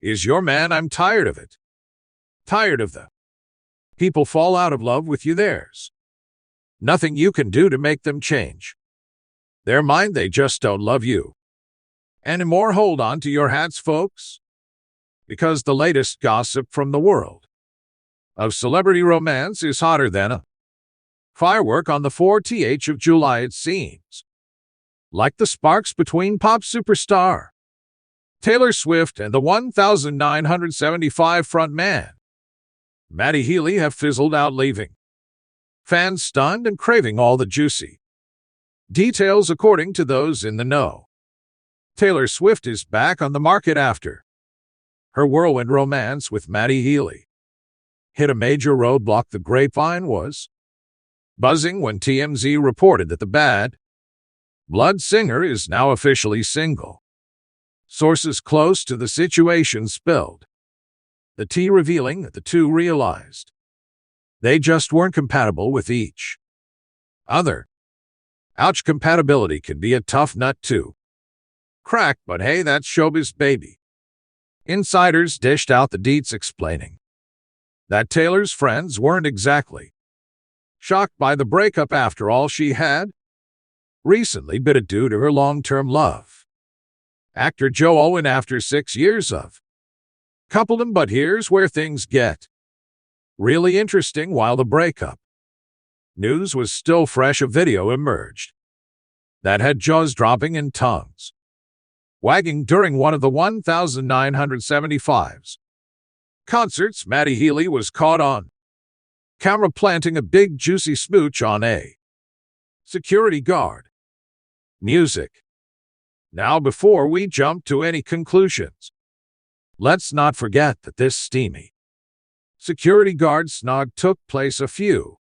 is your man. I'm tired of it. Tired of the people fall out of love with you. There's nothing you can do to make them change their mind. They just don't love you anymore. Hold on to your hats, folks, because the latest gossip from the world of celebrity romance is hotter than a firework on the 4th of July. It seems like the sparks between pop superstar Taylor Swift and the 1975 frontman Matty Healy have fizzled out, leaving fans stunned and craving all the juicy details. According to those in the know, Taylor Swift is back on the market after her whirlwind romance with Matty Healy hit a major roadblock. The grapevine was buzzing when TMZ reported that the Bad Blood singer is now officially single. Sources close to the situation spilled the tea, revealing that the two realized they just weren't compatible with each other. Ouch, compatibility can be a tough nut to crack, but hey, that's showbiz, baby. Insiders dished out the deets, explaining that Taylor's friends weren't exactly shocked by the breakup. After all, she had recently been due to her long-term love, actor Joe Owen, after 6 years of coupledom. But here's where things get really interesting. While the breakup news was still fresh, a video emerged that had jaws dropping and tongues wagging during one of the 1975's concerts. Matty Healy was caught on camera planting a big juicy smooch on a security guard. Music. Now, before we jump to any conclusions, let's not forget that this steamy security guard snog took place a few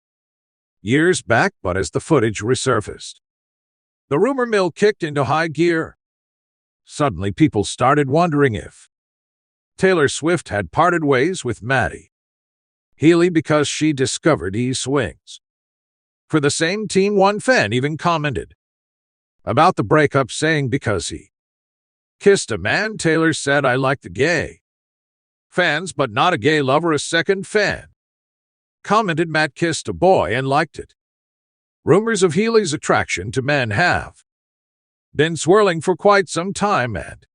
years back, but as the footage resurfaced, the rumor mill kicked into high gear. Suddenly, people started wondering if Taylor Swift had parted ways with Matty Healy because she discovered he swings for the same team. One fan even commented about the breakup, saying because he kissed a man, Taylor said, "I like the gay fans, but not a gay lover." A second fan commented, "Matt kissed a boy and liked it." Rumors of Healy's attraction to men have been swirling for quite some time, and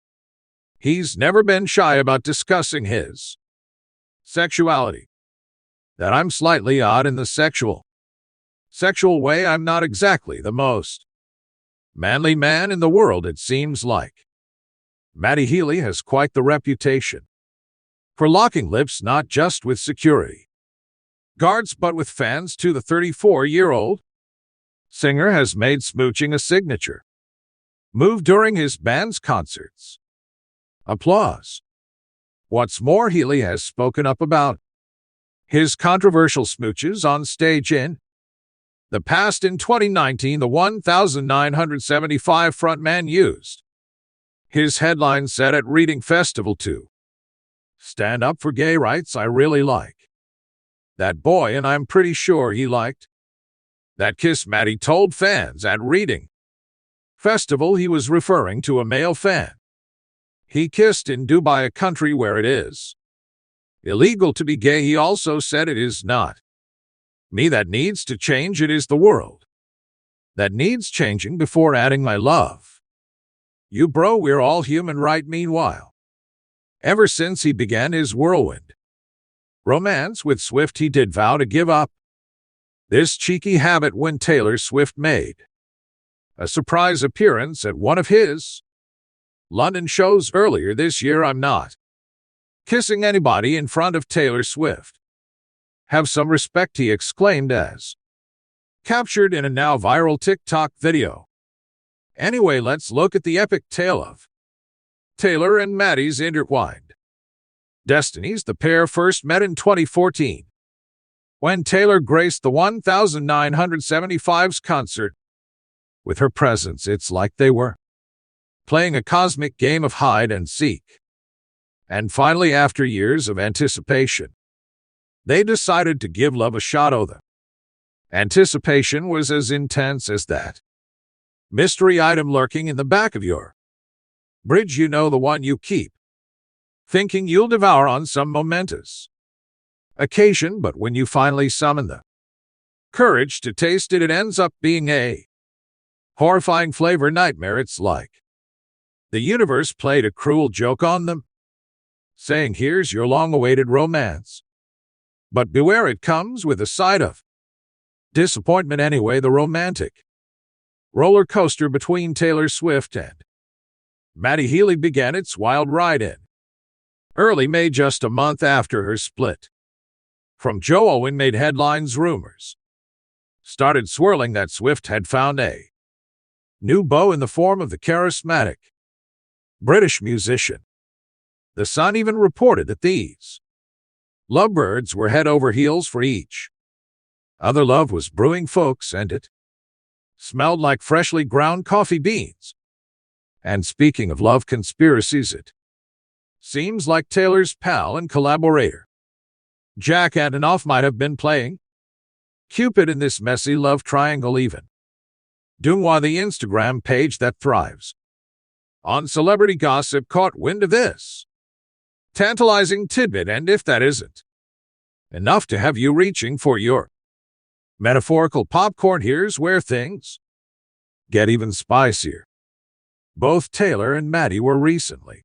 he's never been shy about discussing his sexuality. That I'm slightly odd in the sexual way. I'm not exactly the most manly man in the world, it seems like. Matty Healy has quite the reputation for locking lips, not just with security guards, but with fans too. The 34-year-old singer has made smooching a signature move during his band's concerts. Applause. What's more, Healy has spoken up about his controversial smooches on stage in the past. In 2019, the 1975 frontman used his headline set at Reading Festival to stand up for gay rights. "I really like that boy, and I'm pretty sure he liked that kiss," Matty told fans at Reading Festival. He was referring to a male fan he kissed in Dubai, a country where it is illegal to be gay. He also said, "It is not me that needs to change, it is the world that needs changing," before adding, "I love you, bro, we're all human, right?" Meanwhile, ever since he began his whirlwind romance with Swift, he did vow to give up this cheeky habit when Taylor Swift made a surprise appearance at one of his London shows earlier this year. "I'm not kissing anybody in front of Taylor Swift. Have some respect," he exclaimed, as captured in a now viral TikTok video. Anyway, let's look at the epic tale of Taylor and Matty's intertwined destinies. The pair first met in 2014 when Taylor graced the 1975's concert with her presence. It's like they were playing a cosmic game of hide and seek. And finally, after years of anticipation, they decided to give love a shot. Oh, the anticipation was as intense as that mystery item lurking in the back of your fridge, you know, the one you keep thinking you'll devour on some momentous occasion, but when you finally summon the courage to taste it, it ends up being a horrifying flavor nightmare. It's like the universe played a cruel joke on them, saying, here's your long-awaited romance. But beware, it comes with a side of disappointment anyway. The romantic roller coaster between Taylor Swift and Matty Healy began its wild ride in early May, just a month after her split from Joe Owen made headlines. Rumors started swirling that Swift had found a new beau in the form of the charismatic British musician. The Sun even reported that these lovebirds were head over heels for each other. Love was brewing, folks, and it smelled like freshly ground coffee beans. And speaking of love conspiracies, it seems like Taylor's pal and collaborator Jack Antonoff might have been playing Cupid in this messy love triangle. Even Dungwa, the Instagram page that thrives on celebrity gossip, caught wind of this tantalizing tidbit, and if that isn't enough to have you reaching for your metaphorical popcorn, here's where things get even spicier. Both Taylor and Matty were recently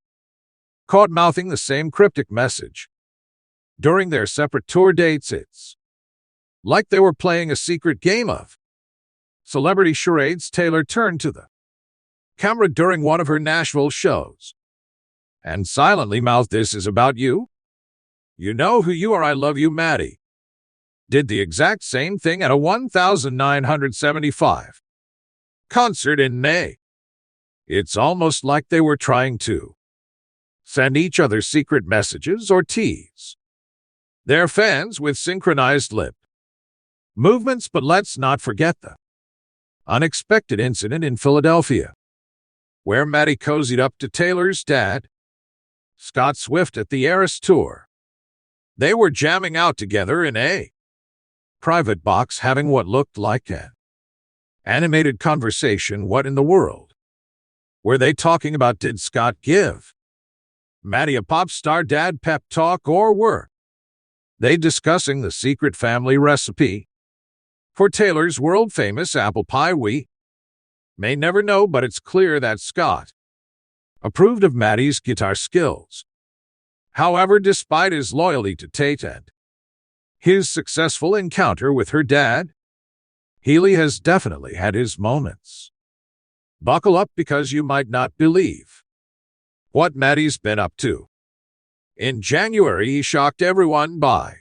caught mouthing the same cryptic message during their separate tour dates. It's like they were playing a secret game of celebrity charades. Taylor turned to the camera during one of her Nashville shows and silently mouthed, "This is about you. You know who you are. I love you." Matty did the exact same thing at a 1975 concert in May. It's almost like they were trying to send each other secret messages or tease their fans with synchronized lip movements. But let's not forget the unexpected incident in Philadelphia, where Matty cozied up to Taylor's dad, Scott Swift, at the Eras Tour. They were jamming out together in a private box, having what looked like an animated conversation. What in the world were they talking about? Did Scott give Matty a pop star dad pep talk, or were they discussing the secret family recipe for Taylor's world-famous apple pie? We may never know, but it's clear that Scott approved of Matty's guitar skills. However, despite his loyalty to Tate and his successful encounter with her dad, Healy has definitely had his moments. Buckle up, because you might not believe what Matty's been up to. In January, he shocked everyone by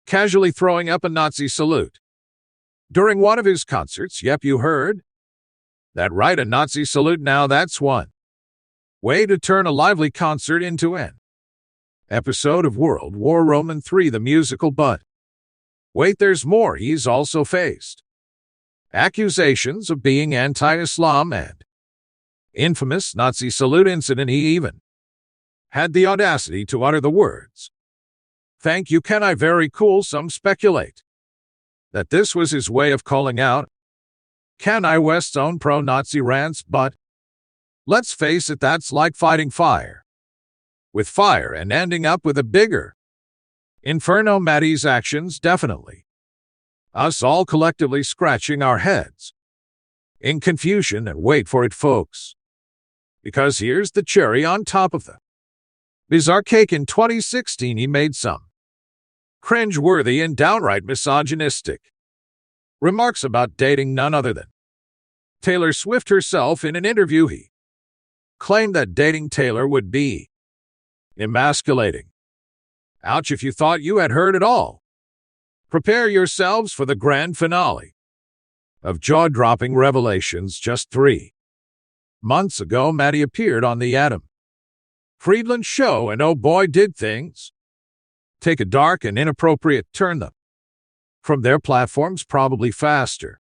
casually throwing up a Nazi salute during one of his concerts. Yep, you heard that right, a Nazi salute. Now that's one way to turn a lively concert into an episode of World War Roman III, the musical. But wait, there's more. He's also faced accusations of being anti-Islam and infamous Nazi salute incident. He even had the audacity to utter the words, "Thank you, Ken I." Very cool. Some speculate that this was his way of calling out Kanye West's own pro-Nazi rants, but let's face it, that's like fighting fire with fire and ending up with a bigger inferno. Matty's actions definitely us all collectively scratching our heads in confusion. And wait for it, folks, because here's the cherry on top of the bizarre cake. In 2016, he made some cringe-worthy and downright misogynistic remarks about dating none other than Taylor Swift herself. In an interview, he claimed that dating Taylor would be emasculating. Ouch, if you thought you had heard it all, prepare yourselves for the grand finale of jaw-dropping revelations. Just 3 months ago, Matty appeared on the Adam Friedland Show, and oh boy, did things take a dark and inappropriate turn. From their platforms, probably faster